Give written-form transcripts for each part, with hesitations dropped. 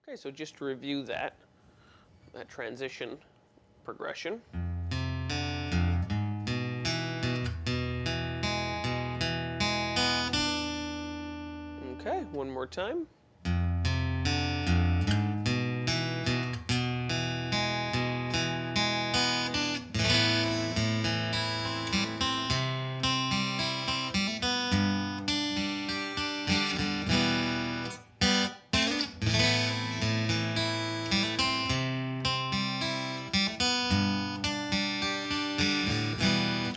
Okay, so just to review that transition progression. Okay, one more time.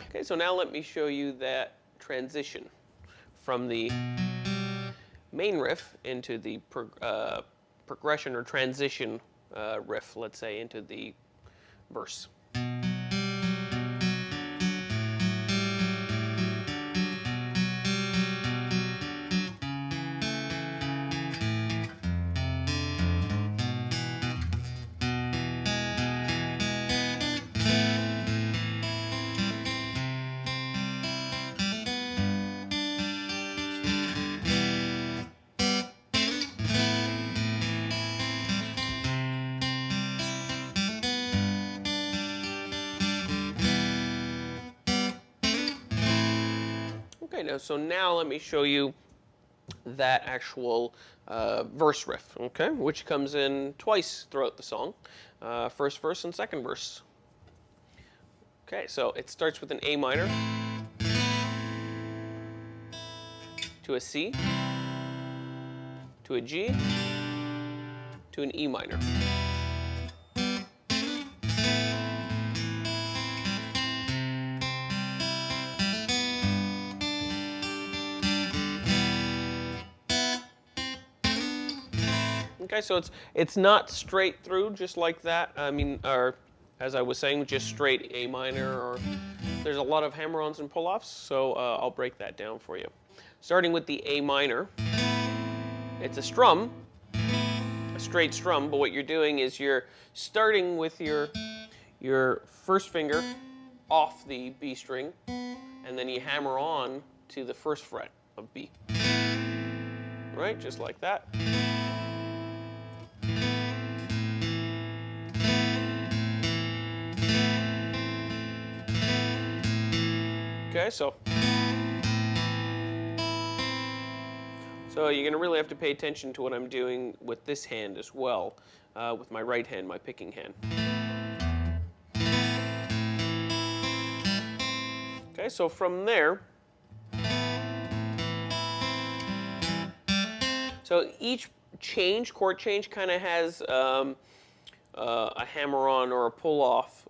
Okay, so now let me show you that transition from the main riff into the progression or transition riff, let's say, into the verse. Okay, so now let me show you that actual verse riff, okay, which comes in twice throughout the song, first verse and second verse. Okay, so it starts with an A minor to a C to a G to an E minor. Okay, so it's not straight through just like that. I mean, or as I was saying, just straight A minor, or there's a lot of hammer-ons and pull-offs, so I'll break that down for you. Starting with the A minor, it's a strum, a straight strum, but what you're doing is you're starting with your first finger off the B string, and then you hammer on to the first fret of B. Right, just like that. Okay, so you're going to really have to pay attention to what I'm doing with this hand as well, with my right hand, my picking hand. Okay, so from there, so each chord change kind of has a hammer-on or a pull-off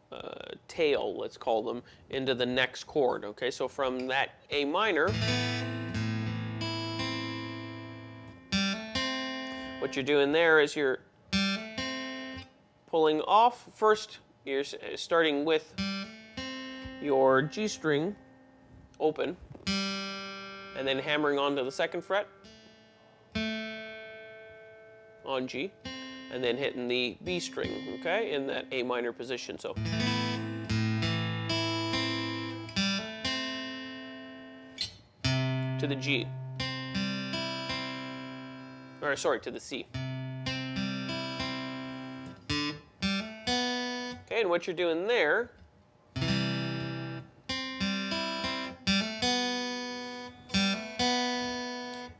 tail, let's call them, into the next chord. Okay, so from that A minor, what you're doing there is you're pulling off. First, you're starting with your G string open, and then hammering onto the second fret on G, and then hitting the B string, okay, in that A minor position. So to the G, or sorry, to the C. Okay, and what you're doing there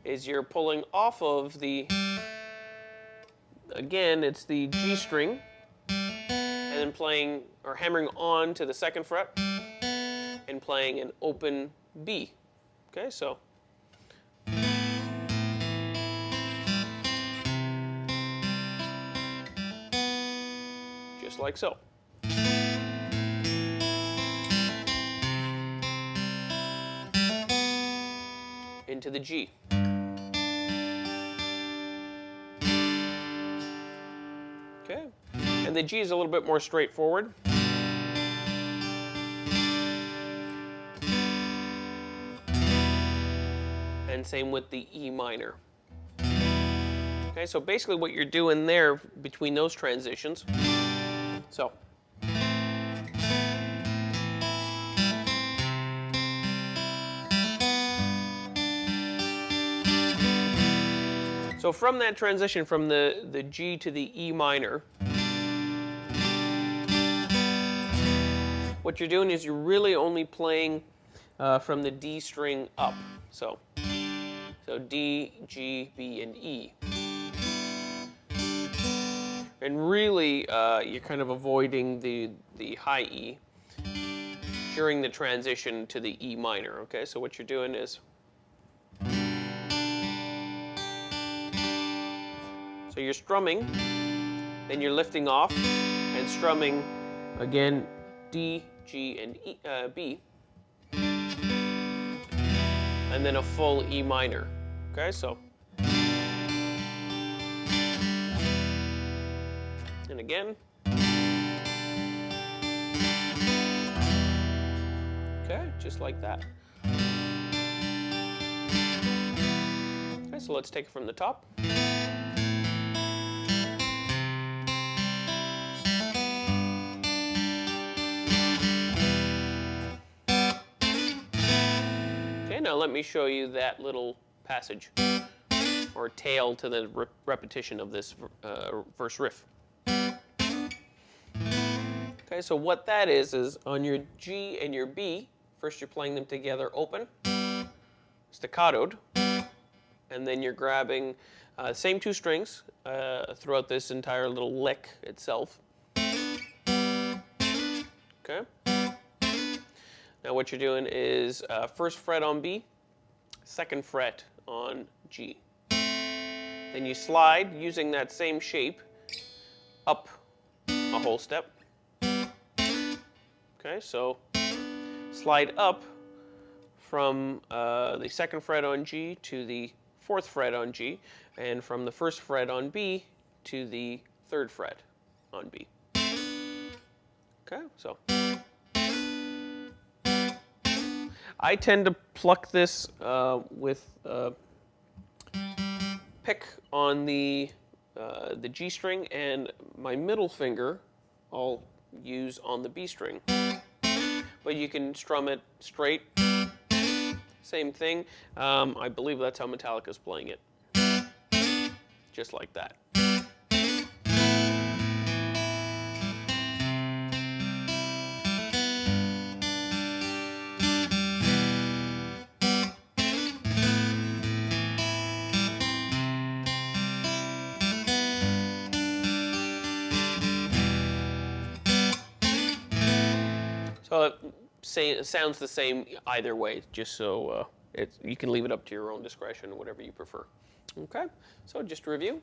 is you're pulling off of the, again, it's the G string, and then playing or hammering on to the second fret and playing an open B. Okay, so just like so. Into the G. Okay, and the G is a little bit more straightforward. And same with the E minor. Okay, so basically what you're doing there between those transitions, so So from that transition from the G to the E minor, what you're doing is you're really only playing from the D string up. So D, G, B, and E. And really, you're kind of avoiding the high E during the transition to the E minor, okay? So what you're doing is, so you're strumming, then you're lifting off and strumming again D, G, and E, B, and then a full E minor, okay? So, and again. Okay, just like that. Okay, so let's take it from the top. Okay, now let me show you that little passage, or tail to the repetition of this verse riff. Okay, so what that is on your G and your B, first you're playing them together open, staccatoed, and then you're grabbing same two strings throughout this entire little lick itself. Okay. Now what you're doing is first fret on B, second fret on G. Then you slide using that same shape up a whole step. Okay, so slide up from the second fret on G to the fourth fret on G, and from the first fret on B to the third fret on B. Okay, so I tend to pluck this with pick on the G string, and my middle finger I'll use on the B string. But you can strum it straight. Same thing. I believe that's how Metallica's playing it. Just like that. So it sounds the same either way, just so you can leave it up to your own discretion, whatever you prefer. Okay, so just to review.